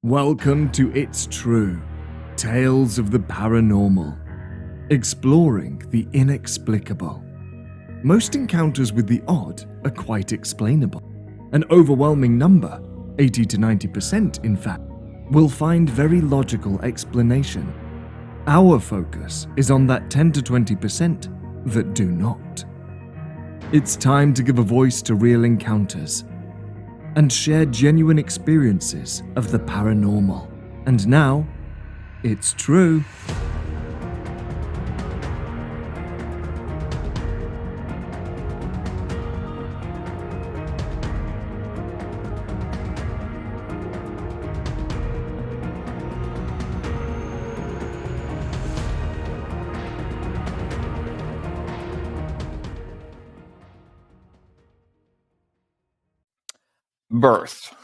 Welcome to It's True, Tales of the Paranormal, exploring the inexplicable. Most encounters with the odd are quite explainable. An overwhelming number, 80 to 90% in fact, will find very logical explanation. Our focus is on that 10 to 20% that do not. It's time to give a voice to real encounters and share genuine experiences of the paranormal. And now, it's true. Birth,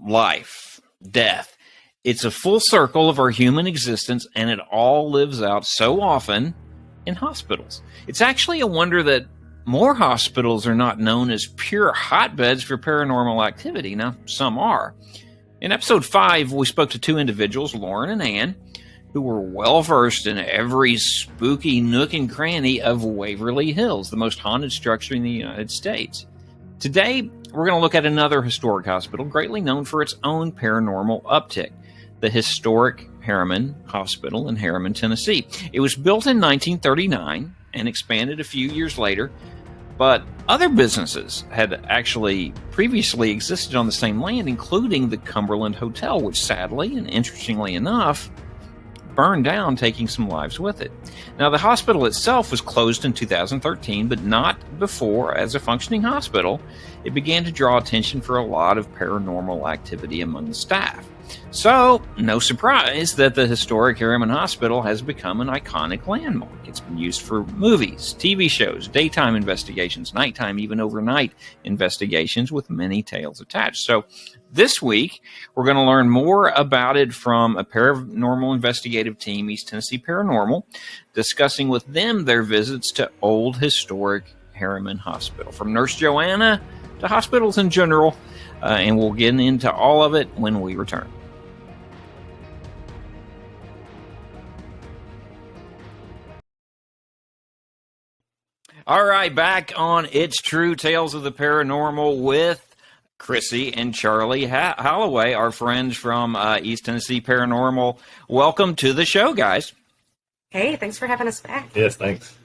life, death. It's a full circle of our human existence, and it all lives out so often in hospitals. It's actually a wonder that more hospitals are not known as pure hotbeds for paranormal activity. Now, some are. In episode 5, we spoke to two individuals, Lauren and Ann, who were well-versed in every spooky nook and cranny of Waverly Hills, the most haunted structure in the United States. Today, we're going to look at another historic hospital greatly known for its own paranormal uptick, the Historic Harriman Hospital in Harriman, Tennessee. It was built in 1939 and expanded a few years later, but other businesses had actually previously existed on the same land, including the Cumberland Hotel, which sadly and interestingly enough burned down, taking some lives with it. Now, the hospital itself was closed in 2013, but not before, as a functioning hospital, it began to draw attention for a lot of paranormal activity among the staff. So, no surprise that the Historic Harriman Hospital has become an iconic landmark. It's been used for movies, TV shows, daytime investigations, nighttime, even overnight investigations, with many tales attached. So, this week, we're going to learn more about it from a paranormal investigative team, East Tennessee Paranormal, discussing with them their visits to old Historic Harriman Hospital, from Nurse Joanna to hospitals in general, and we'll get into all of it when we return. All right, back on It's True, Tales of the Paranormal with Chrissy and Charlie Holloway, our friends from East Tennessee Paranormal. Welcome to the show, guys. Hey, thanks for having us back. Yes, thanks.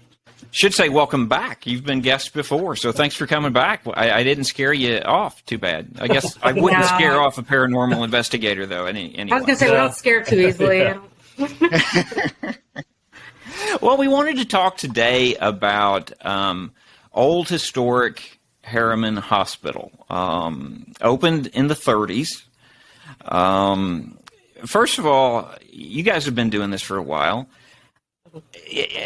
Should say welcome back. You've been guests before, so thanks for coming back. I didn't scare you off too bad. I guess I wouldn't scare off a paranormal investigator, though. Anyway. I was going to say, we don't scare too easily. Well, we wanted to talk today about old historic Harriman Hospital. Opened in the 30s. First of all, you guys have been doing this for a while.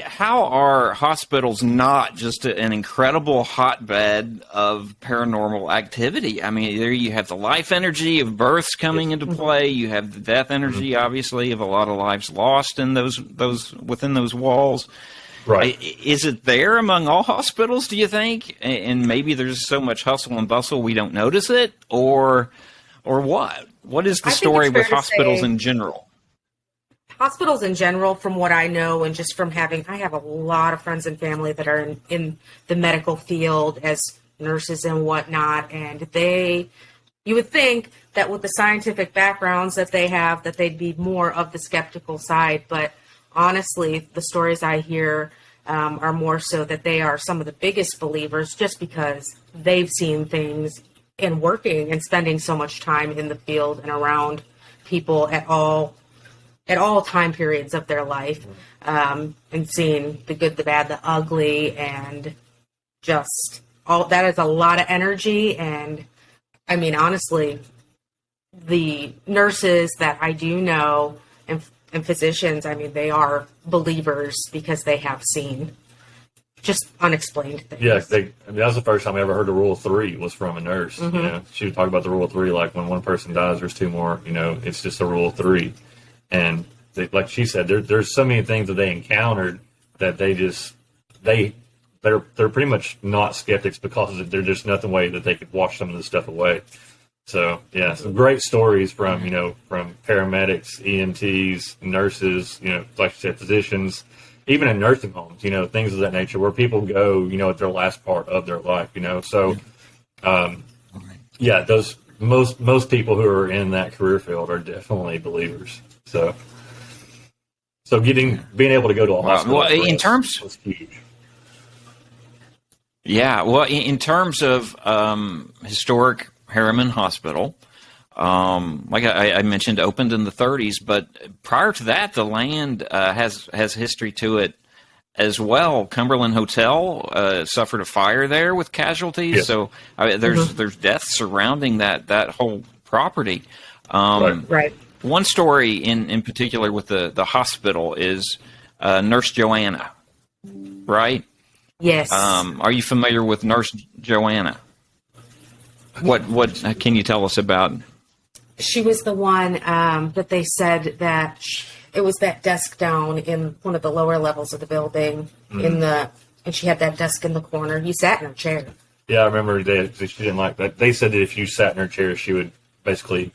How are hospitals not just an incredible hotbed of paranormal activity? I mean, there you have the life energy of births coming into play. You have the death energy, obviously, of a lot of lives lost in those within those walls. Right. Is it there among all hospitals, do you think? And maybe there's so much hustle and bustle we don't notice it, or what? What is the story with hospitals in general? Hospitals in general, from what I know, and just from I have a lot of friends and family that are in the medical field as nurses and whatnot, and you would think that with the scientific backgrounds that they have, that they'd be more of the skeptical side, but honestly, the stories I hear are more so that they are some of the biggest believers, just because they've seen things in working and spending so much time in the field and around people at all time periods of their life, and seeing the good, the bad, the ugly, and just all that is a lot of energy. And I mean, honestly, the nurses that I do know and physicians, I mean, they are believers because they have seen just unexplained things. Yeah, that was the first time I ever heard the rule of 3 was from a nurse. Mm-hmm. You know, she would talk about the rule of 3, like when one person dies, there's 2 more. You know, it's just a rule of 3. And like she said, there's so many things that they encountered that they're pretty much not skeptics because there's just nothing way that they could wash some of this stuff away. So yeah, some great stories from from paramedics, EMTs, nurses, like you said, physicians, even in nursing homes, things of that nature where people go, at their last part of their life, So yeah, those most people who are in that career field are definitely believers. So being able to go to a hospital in terms was huge. Yeah, well, in terms of Historic Harriman Hospital, like I mentioned, opened in the 30s, but prior to that, the land has history to it as well. Cumberland Hotel suffered a fire there with casualties, Yes. so there's deaths surrounding that whole property. Right. One story in particular with the hospital is Nurse Joanna, right? Yes. Are you familiar with Nurse Joanna? What can you tell us about? She was the one that they said that it was that desk down in one of the lower levels of the building and she had that desk in the corner. You sat in her chair. Yeah, I remember she didn't like that. They said that if you sat in her chair, she would basically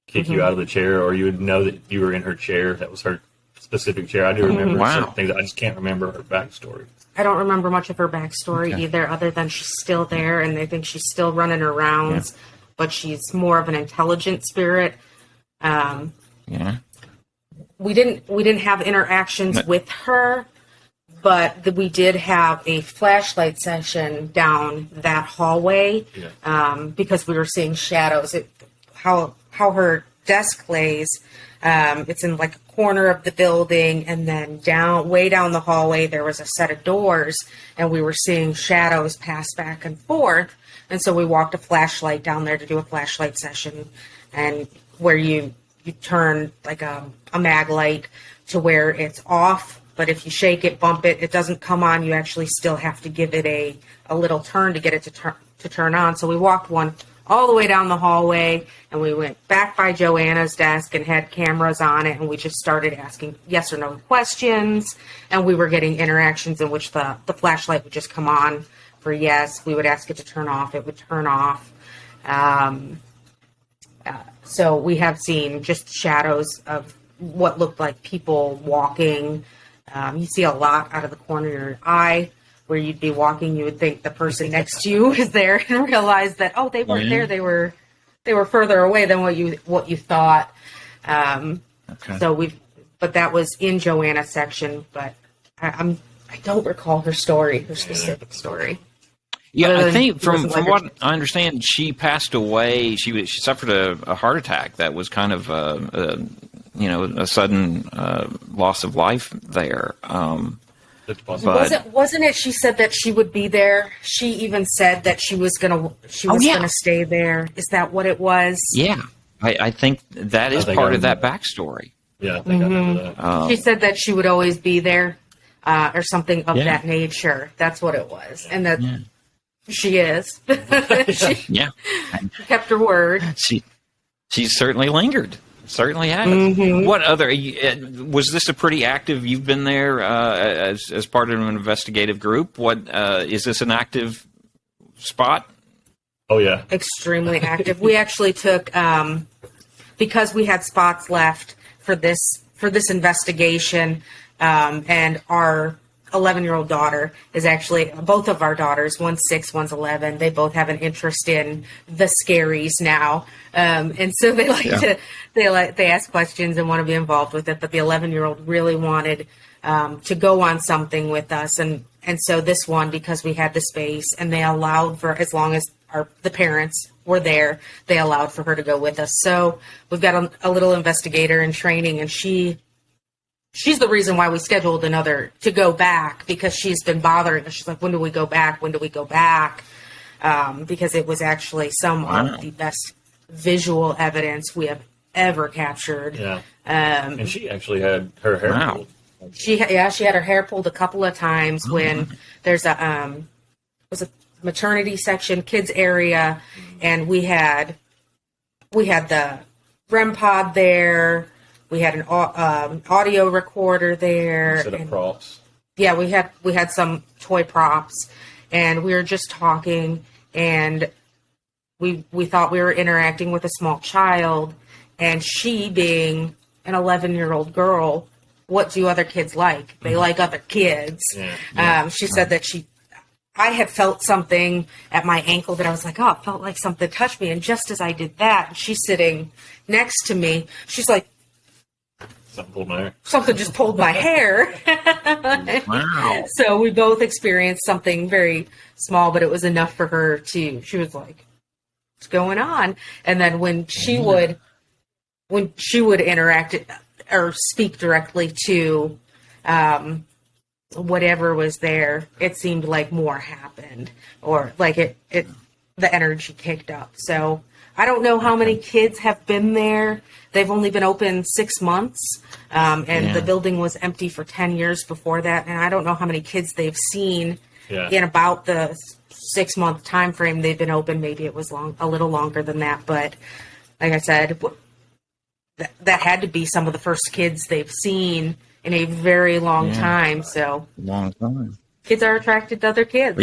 kick you out of the chair, or you would know that you were in her chair. That was her specific chair. I do remember certain things. I just can't remember her backstory. I don't remember much of her backstory either, other than she's still there and they think she's still running her rounds, but she's more of an intelligent spirit. We didn't have interactions with her, but we did have a flashlight session down that hallway because we were seeing shadows. How her desk lays. It's in like a corner of the building, and then way down the hallway, there was a set of doors, and we were seeing shadows pass back and forth. And so we walked a flashlight down there to do a flashlight session, and where you turn like a mag light to where it's off, but if you shake it, bump it, it doesn't come on. You actually still have to give it a little turn to get it to turn on. So we walked one all the way down the hallway, and we went back by Joanna's desk and had cameras on it, and we just started asking yes or no questions, and we were getting interactions in which the flashlight would just come on for yes. We would ask it to turn off. It would turn off. So we have seen just shadows of what looked like people walking. You see a lot out of the corner of your eye. Where you'd be walking, you would think the person next to you is there, and realize that they weren't there. They were further away than what you thought. So but that was in Joanna's section. But I don't recall her specific story. Yeah, I think from what I understand, she passed away. She suffered a heart attack that was kind of a sudden loss of life there. Wasn't it? She said that she would be there. She even said that she was gonna stay there. Is that what it was? Yeah, I think that is part of that backstory. Yeah, I think I remember that. She said that she would always be there, or something of that nature. That's what it was, and that she is. She kept her word. She certainly lingered. Certainly has. Mm-hmm. What other was this a pretty active? You've been there as part of an investigative group. What is this an active spot? Oh yeah, extremely active. We actually took because we had spots left for this investigation, and our 11-year-old daughter is actually both of our daughters. One's 6, one's 11. They both have an interest in the scaries now, and so they they ask questions and want to be involved with it. But the 11-year-old really wanted to go on something with us, and so this one, because we had the space and they allowed for as long as the parents were there, they allowed for her to go with us. So we've got a little investigator in training, and she's the reason why we scheduled another to go back, because she's been bothering us. She's like, when do we go back? When do we go back? Because it was actually some of the best visual evidence we have ever captured. Yeah. And she actually had her hair pulled. She had her hair pulled a couple of times when there's a maternity section, kids area, and we had the REM pod there. We had an audio recorder there. Instead of props. Yeah, we had some toy props, and we were just talking, and we thought we were interacting with a small child, and she being an 11-year-old girl, what do other kids like? They like other kids. She said that I had felt something at my ankle that I was like, oh, it felt like something touched me. And just as I did that, and she's sitting next to me, she's like, Something pulled my hair. something just pulled my hair. Wow. So we both experienced something very small, but it was enough for her she was like, what's going on? And then when she would interact or speak directly to whatever was there, it seemed like more happened, or like the energy kicked up. So I don't know how many kids have been there. They've only been open 6 months, and the building was empty for 10 years before that. And I don't know how many kids they've seen in about the 6-month time frame they've been open. Maybe it was a little longer than that. But like I said, that had to be some of the first kids they've seen in a very long time. So Long time. kids are attracted to other kids.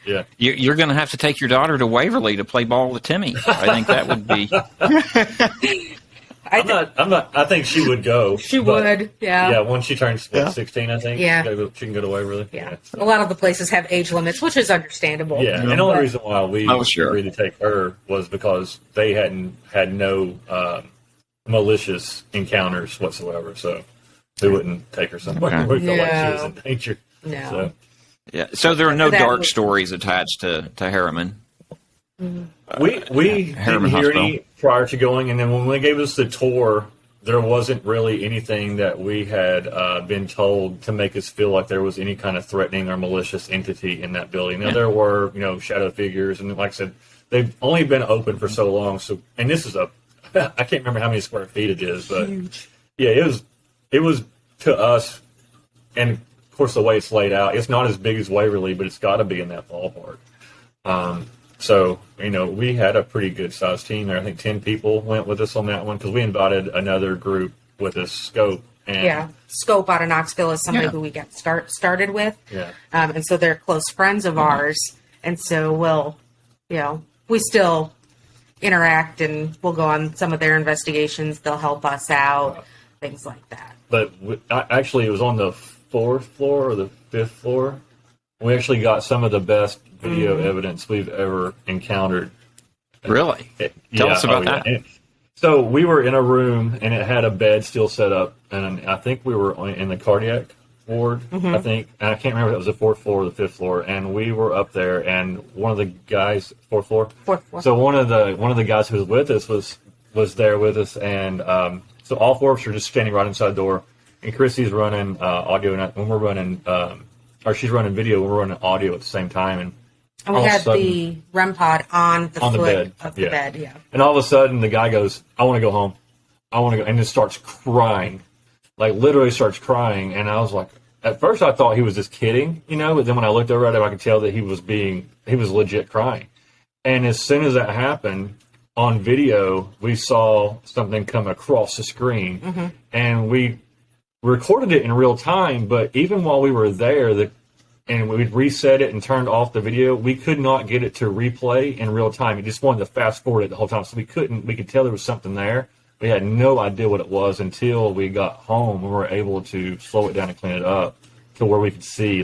Yeah. You're going to have to take your daughter to Waverly to play ball with Timmy. I think that would be. I think she would go. She would, yeah. Yeah, once she turns 16, I think. Yeah. She can go to Waverly. Yeah. A lot of the places have age limits, which is understandable. Yeah, and the only reason why we sure. agreed to take her was because they had no malicious encounters whatsoever, so we wouldn't take her somewhere where we felt like she was in danger. No. So. Yeah. So there are no That dark was- stories attached to Harriman. We didn't Harriman hear Hospital. any prior to going, and then when they gave us the tour, there wasn't really anything that we had been told to make us feel like there was any kind of threatening or malicious entity in that building. Now, there were, shadow figures, and like I said, they've only been open for so long. So, and this is I can't remember how many square feet it is, but yeah, it was to us, and of course the way it's laid out, it's not as big as Waverly, but it's got to be in that ballpark. So, we had a pretty good sized team there. I think 10 people went with us on that one because we invited another group with us, Scope. And Scope out of Knoxville is somebody who we got started with. Yeah. And so they're close friends of ours. And so we still interact and we'll go on some of their investigations. They'll help us out, things like that. But actually, it was on the 4th floor or the 5th floor. We actually got some of the best video evidence we've ever encountered. Really? Tell us about that. And so we were in a room, and it had a bed still set up, and I think we were in the cardiac ward, I think. And I can't remember if it was the 4th floor or the 5th floor. And we were up there, and one of the guys, 4th floor? 4th floor. So one of the guys who was with us was there with us, and so all four of us are just standing right inside the door, and Chrissy's running audio, and when we're running, or she's running video, we're running audio at the same time, and we had the REM pod on the foot bed. of the bed, And all of a sudden, the guy goes, "I want to go home. I want to go," and just starts crying, like literally starts crying. And I was like, at first I thought he was just kidding, but then when I looked over at him, I could tell that he was legit crying. And as soon as that happened, on video, we saw something come across the screen, and we recorded it in real time. But even while we were there, and we'd reset it and turned off the video, we could not get it to replay in real time. It just wanted to fast forward it the whole time. So we could tell there was something there. We had no idea what it was until we got home and we were able to slow it down and clean it up to where we could see,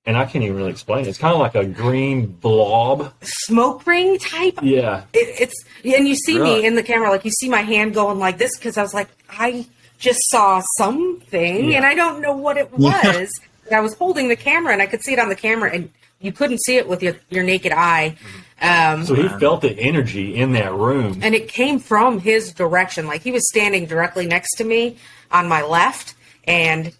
and I can't even really explain it. It's kind of like a green blob. Smoke ring type? Yeah. It's and you see me in the camera, like you see my hand going like this, because I was like, I just saw something and I don't know what it was. I was holding the camera and I could see it on the camera, and you couldn't see it with your naked eye. So he felt the energy in that room. And it came from his direction. Like he was standing directly next to me on my left, and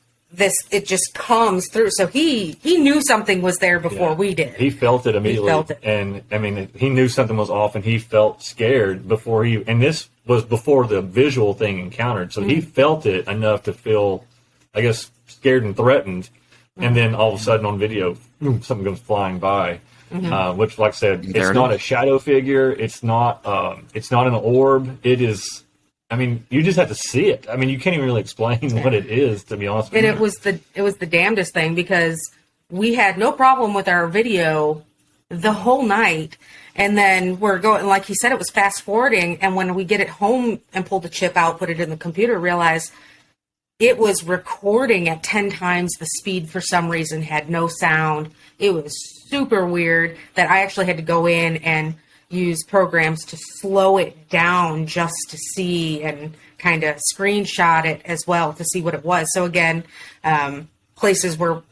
it just comes through. So he knew something was there before we did. He felt it immediately. He felt it. And I mean, he knew something was off, and he felt scared before and this was before the visual thing encountered. So he felt it enough to feel, I guess, scared and threatened. And then all of a sudden on video, something goes flying by, which, like I said, it's not a shadow figure. It's not an orb. It is. I mean, you just have to see it. I mean, you can't even really explain what it is, to be honest with you. And it was the damnedest thing, because we had no problem with our video the whole night, And then we're going, like he said, it was fast forwarding. And when we get it home and pull the chip out, put it in the computer, realize it was recording at 10 times the speed for some reason, had no sound. It was super weird that I actually had to go in and use programs to slow it down just to see, and kind of screenshot it as well to see what it was. So again, places where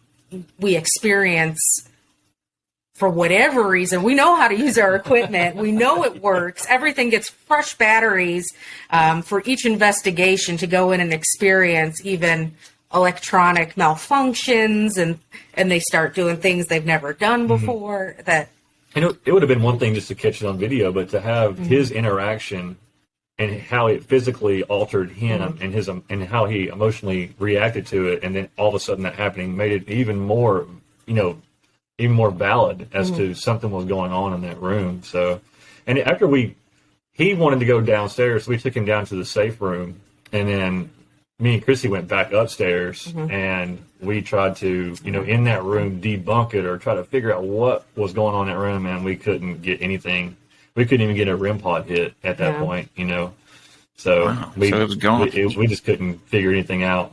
we experience, for whatever reason, we know how to use our equipment. We know it works. Everything gets fresh batteries for each investigation to go in and experience even electronic malfunctions, and they start doing things they've never done before. That, and it would have been one thing just to catch it on video, but to have his interaction and how it physically altered him and how he emotionally reacted to it, and then all of a sudden that happening made it even more, even more valid as to something was going on in that room. So, and after he wanted to go downstairs, so we took him down to the safe room, and then me and Chrissy went back upstairs, and we tried to, in that room, debunk it or try to figure out what was going on in that room, and we couldn't get anything. We couldn't even get a REM pod hit at that point, So, wow. So it was gone. We just couldn't figure anything out.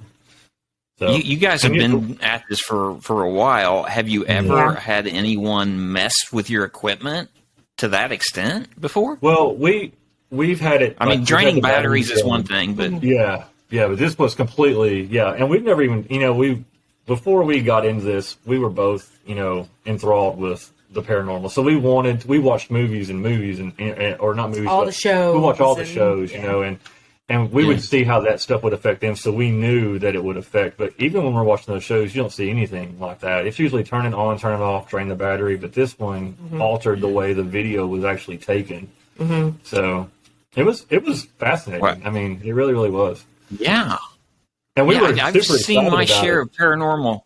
So, you guys have been at this for a while. Have you ever had anyone mess with your equipment to that extent before? Well, we've had it. I mean, draining batteries is one thing, but yeah, but this was completely and we've never even before we got into this, we were both enthralled with the paranormal. So we watched movies and or not movies, all the shows. We watched all the shows, and we would see how that stuff would affect them. So we knew that it would affect. But even when we're watching those shows, you don't see anything like that. It's usually turn it on, turn it off, drain the battery. But this one altered the way the video was actually taken. So it was fascinating. Right. I mean, it really, really was. Yeah. And I've seen my share of paranormal.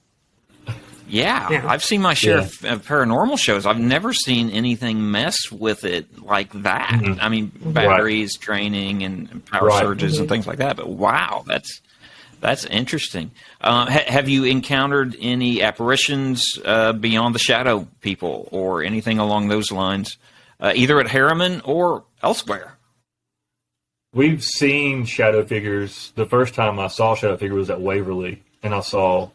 Yeah, I've seen my share of paranormal shows. I've never seen anything mess with it like that. I mean, batteries draining and power surges and things like that. But wow, that's interesting. Have you encountered any apparitions beyond the shadow people or anything along those lines, either at Harriman or elsewhere? We've seen shadow figures. The first time I saw a shadow figure was at Waverly, and I saw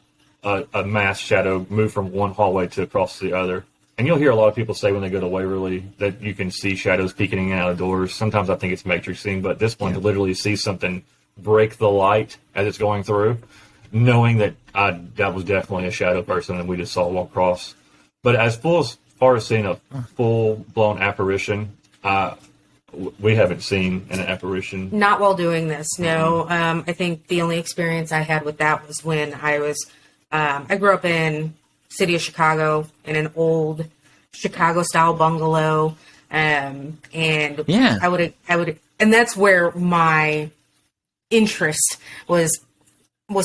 a mass shadow move from one hallway to across the other. And you'll hear a lot of people say when they go to Waverly that you can see shadows peeking in and out of doors. Sometimes I think it's matrixing, but this one to literally see something break the light as it's going through, knowing that that was definitely a shadow person and we just saw walk across. But as far as seeing a full-blown apparition, we haven't seen an apparition. Not while doing this, no. I think the only experience I had with that was when I grew up in city of Chicago in an old Chicago-style bungalow, and I would, and that's where my interest was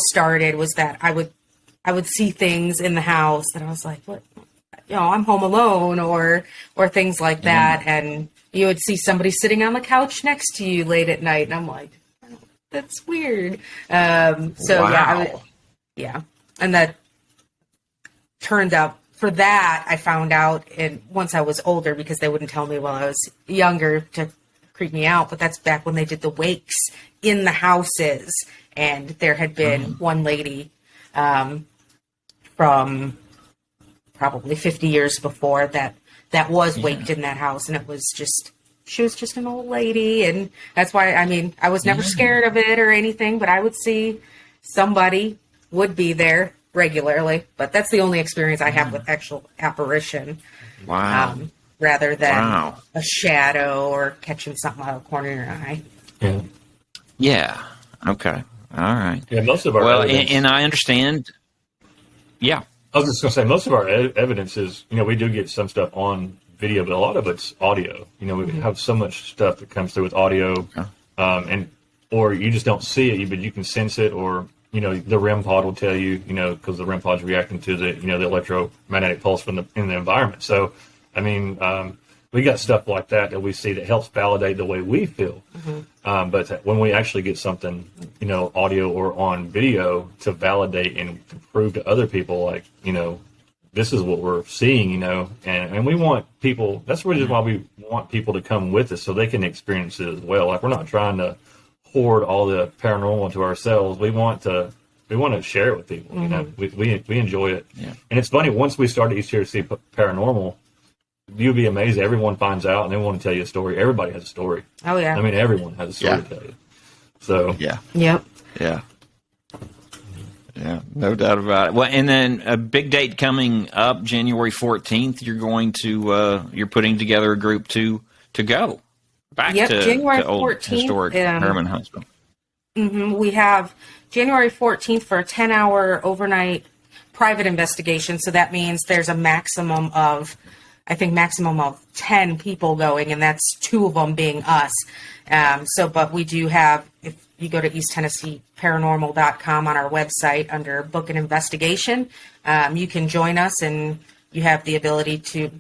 started. Was that I would see things in the house that I was like, what, I'm home alone, or things like that, and you would see somebody sitting on the couch next to you late at night, and I'm like, oh, that's weird. And that turned out, for that, I found out once I was older, because they wouldn't tell me while I was younger to creep me out, but that's back when they did the wakes in the houses, and there had been one lady from probably 50 years before that was waked in that house, and she was just an old lady, and that's why, I was never scared of it or anything, but I would see somebody would be there regularly, but that's the only experience I have with actual apparition. Wow. Rather than a shadow or catching something out of the corner of your eye. Yeah. Okay. All right. Yeah, most of our evidence, and I understand. Yeah. I was just going to say, most of our evidence is, we do get some stuff on video, but a lot of it's audio. We have so much stuff that comes through with audio, or you just don't see it, but you can sense it, or the REM pod will tell you, because the REM pod's reacting to the, the electromagnetic pulse in the environment. So, we got stuff like that we see that helps validate the way we feel. But when we actually get something, audio or on video to validate and to prove to other people, like, this is what we're seeing, and we want people, that's really why we want people to come with us so they can experience it as well. Like, we're not trying to hoard all the paranormal to ourselves. We want to share it with people, we enjoy it. Yeah. And it's funny, once we started East Tennessee Paranormal, you'd be amazed. Everyone finds out and they want to tell you a story. Everybody has a story. Oh, yeah. I mean, everyone has a story to tell you. So, yeah. Yep. Yeah. Yeah, no doubt about it. Well, and then a big date coming up, January 14th. You're putting together a group to go back to January old 14th, Historic Harriman Hospital. We have January 14th for a 10-hour overnight private investigation. So that means there's a maximum of 10 people going, and that's 2 of them being us. But we do have, if you go to easttennesseeparanormal.com on our website under book an investigation, you can join us, and you have the ability to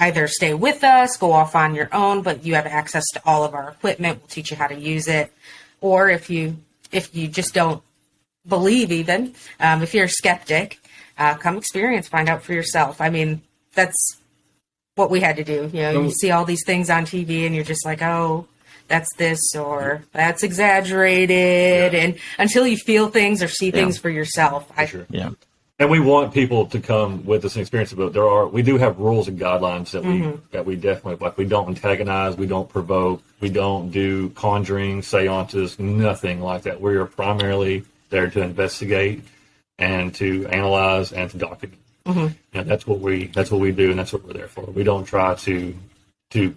either stay with us, go off on your own, but you have access to all of our equipment. We'll teach you how to use it. Or if you just don't believe, even if you're a skeptic, come experience, find out for yourself. I mean, that's what we had to do. You see all these things on TV and you're just like, oh, that's this, or that's exaggerated. And until you feel things or see things for yourself. Yeah. And we want people to come with us and experience it, but we do have rules and guidelines that we definitely, like, we don't antagonize, we don't provoke, we don't do conjuring, seances, nothing like that. We are primarily there to investigate and to analyze and to document. And that's what we do, and that's what we're there for. We don't try to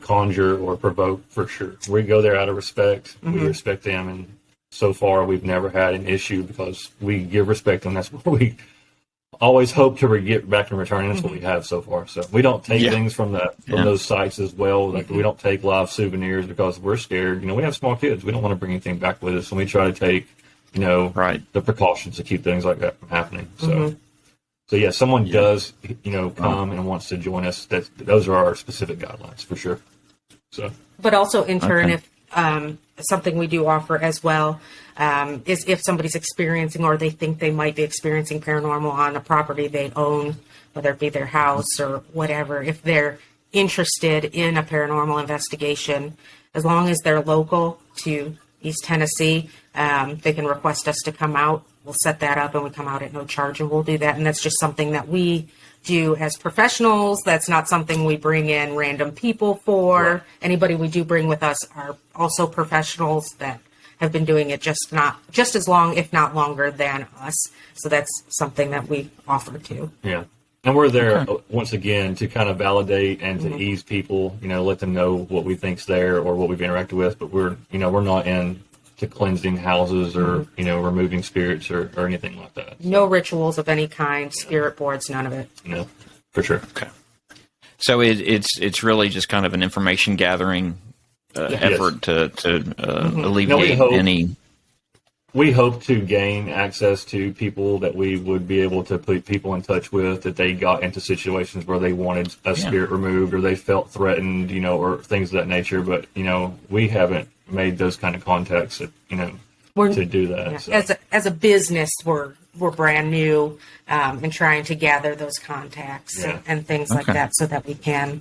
conjure or provoke, for sure. We go there out of respect. We respect them, and so far we've never had an issue because we give respect, and that's what we always hope to get back in return, and that's what we have so far. So we don't take things from those sites as well. Like, we don't take live souvenirs because we're scared. We have small kids. We don't want to bring anything back with us, and we try to take the precautions to keep things like that from happening. So yeah, someone does, come and wants to join us. Those are our specific guidelines for sure. So, but also in turn, if something we do offer as well is if somebody's experiencing, or they think they might be experiencing paranormal on a property they own, whether it be their house or whatever, if they're interested in a paranormal investigation, as long as they're local to East Tennessee, they can request us to come out. We'll set that up, and we come out at no charge, and we'll do that. And that's just something that we do as professionals. That's not something we bring in random people for. Right. Anybody we do bring with us are also professionals that have been doing it just as long, if not longer, than us. So that's something that we offer too. Yeah. And we're there, once again, to kind of validate and to ease people, let them know what we think's there or what we've interacted with. But we're not in to cleansing houses or, removing spirits or anything like that. So. No rituals of any kind, spirit boards, none of it. No, for sure. Okay. So it's really just kind of an information gathering effort to alleviate any. We hope to gain access to people that we would be able to put people in touch with that they got into situations where they wanted a spirit removed or they felt threatened, or things of that nature. But, we haven't made those kind of contacts that, to do that. Yeah. So. As a business, we're brand new and trying to gather those contacts and things like that so that we can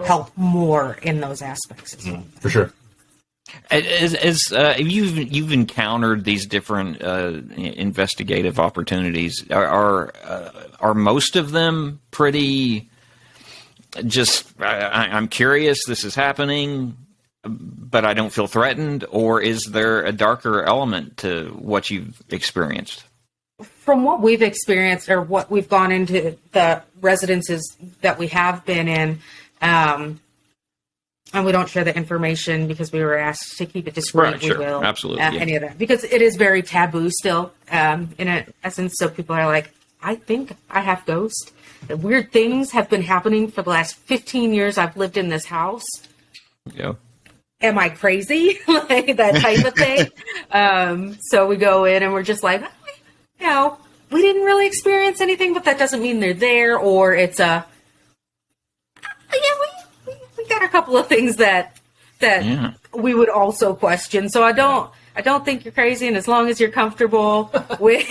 help more in those aspects as well. For sure. As you've encountered these different investigative opportunities, are most of them pretty? I'm curious. This is happening, but I don't feel threatened. Or is there a darker element to what you've experienced? From what we've experienced, or what we've gone into the residences that we have been in. And we don't share the information because we were asked to keep it discreet. Right, sure. We will. Absolutely. Any of that. Because it is very taboo still, in essence. So people are like, I think I have ghosts. Weird things have been happening for the last 15 years I've lived in this house. Yeah. Am I crazy? Like that type of thing. So we go in and we're just like, we didn't really experience anything, but that doesn't mean they're there, or it's we got a couple of things that we would also question. So I don't think you're crazy, and as long as you're comfortable with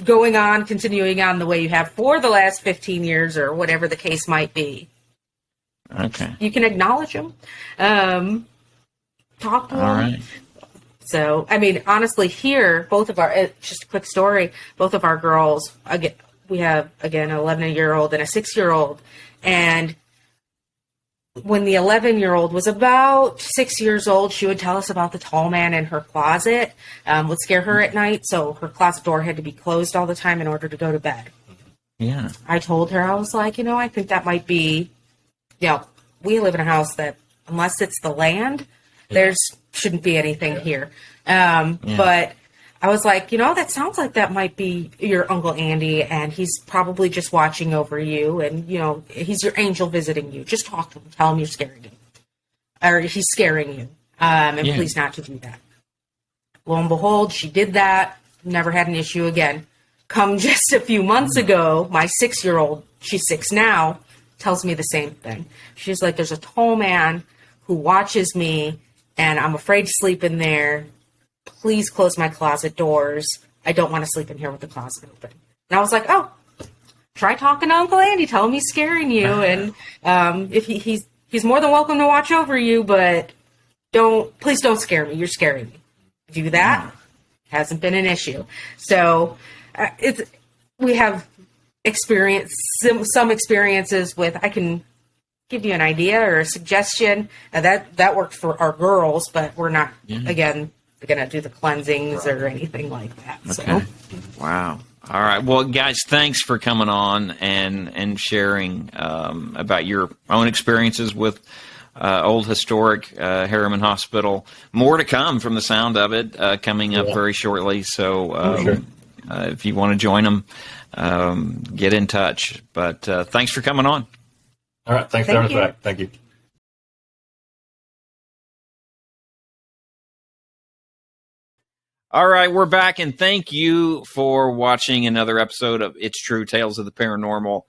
going on, continuing on the way you have for the last 15 years or whatever the case might be. Okay. You can acknowledge them. Talk to them. All right. So, I mean, honestly, here, both of our, just a quick story, both of our girls, again, we have, again, an 11-year-old and a 6-year-old. And when the 11-year-old was about 6 years old, she would tell us about the tall man in her closet, would scare her at night. So her closet door had to be closed all the time in order to go to bed. Yeah. I told her, I was like, I think that might be, we live in a house that, unless it's the land, there's shouldn't be anything here. But I was like, that sounds like that might be your Uncle Andy, and he's probably just watching over you, and, he's your angel visiting you. Just talk to him. Tell him you're scaring him. Or he's scaring you. And please not to do that. Lo and behold, she did that. Never had an issue again. Come just a few months ago, my 6-year-old, she's 6 now, tells me the same thing. She's like, there's a tall man who watches me, and I'm afraid to sleep in there. Please close my closet doors. I don't want to sleep in here with the closet open. And I was like, oh, try talking to Uncle Andy. Tell him he's scaring you. And if he's more than welcome to watch over you, but please don't scare me. You're scaring me. Do that. Hasn't been an issue. So we have some experiences with, I can give you an idea or a suggestion. That worked for our girls, but we're not, again, going to do the cleansings or anything like that. Okay. So. Wow. All right. Well, guys, thanks for coming on and sharing about your own experiences with Old Historic Harriman Hospital. More to come from the sound of it coming up very shortly. So if you want to join them, get in touch. But thanks for coming on. All right. Thanks for having us back. Thank you. All right, we're back, and thank you for watching another episode of It's True, Tales of the Paranormal,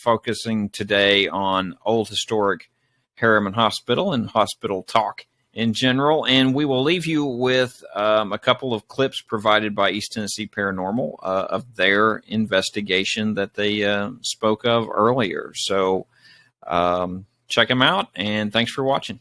focusing today on Old Historic Harriman Hospital and hospital talk in general. And we will leave you with a couple of clips provided by East Tennessee Paranormal of their investigation that they spoke of earlier. So check them out, and thanks for watching.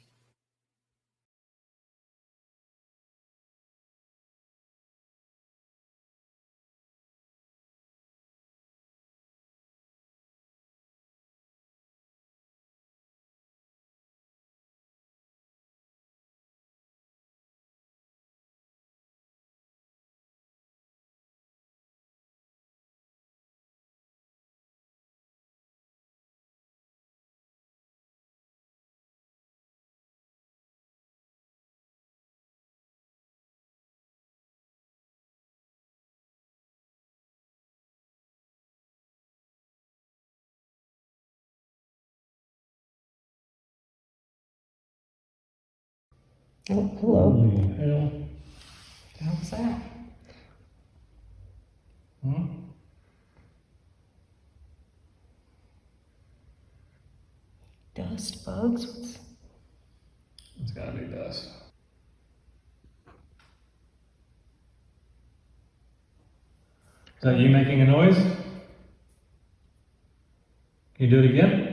Oh, hello. Holy hell. How's that? Dust, bugs? It's gotta be dust. Is that you making a noise? Can you do it again?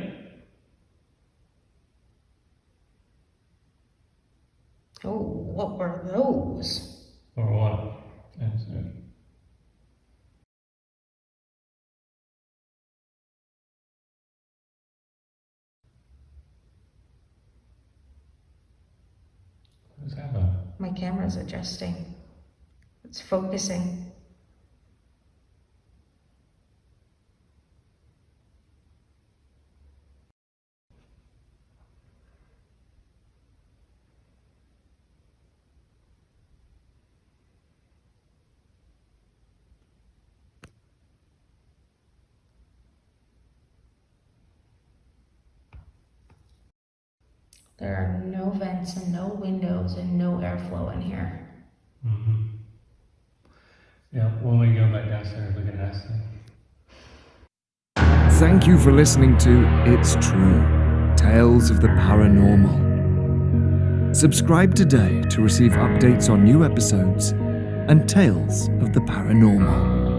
Oh, what were those? Or what? That's it. What's happening? My camera's adjusting. It's focusing. There are no vents and no windows and no airflow in here. Mm-hmm. Yeah, when we go back downstairs, we can ask them. Thank you for listening to It's True, Tales of the Paranormal. Subscribe today to receive updates on new episodes and tales of the paranormal.